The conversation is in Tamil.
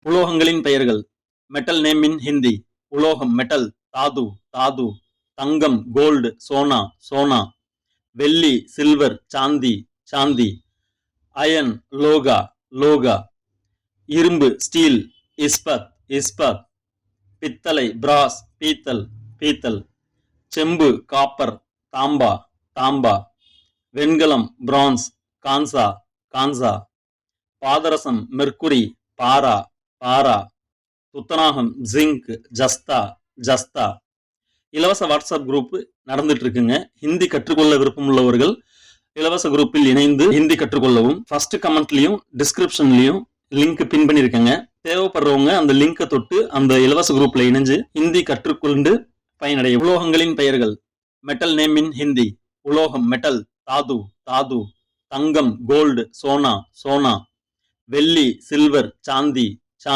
உலோகங்களின் பெயர்கள். Metal name in Hindi. உலோகம் மெட்டல், தாது தாது. தங்கம் கோல்டு, சோனா சோனா. வெள்ளி சில்வர், சாந்தி சாந்தி. அயன் லோகா லோகா. இரும்பு ஸ்டீல், இஸ்பத் இஸ்பத். பித்தளை பிராஸ், பீத்தல் பீத்தல். செம்பு காப்பர், தாம்பா தாம்பா. வெண்கலம் பிரான்ஸ், கான்சா கான்சா. பாதரசம் மெர்க்குரி, பாரா பாரா. துத்தநாகம் ஜிங்க், ஜஸ்தா ஜஸ்தா. இலவச வாட்ஸ்அப் குரூப் நடந்துட்டு இருக்குங்க. ஹிந்தி கற்றுக்கொள்ள விருப்பம் உள்ளவர்கள் இலவச குரூப்பில் இணைந்து ஹிந்தி கற்றுக்கொள்ளவும். ஃபர்ஸ்ட் கமெண்ட்லயும் டிஸ்கிரிப்ஷன்லயும் லிங்க் பின் பண்ணிருக்கேங்க. தேவைப்படுறவங்க அந்த லிங்கை தொட்டு அந்த இலவச குரூப்ல இணைஞ்சு ஹிந்தி கற்றுக்கொண்டு பயனடைய. உலோகங்களின் பெயர்கள். Metal name in Hindi. உலோகம் மெட்டல், தாது தாது. தங்கம் கோல்டு, சோனா சோனா. வெள்ளி சில்வர், சாந்தி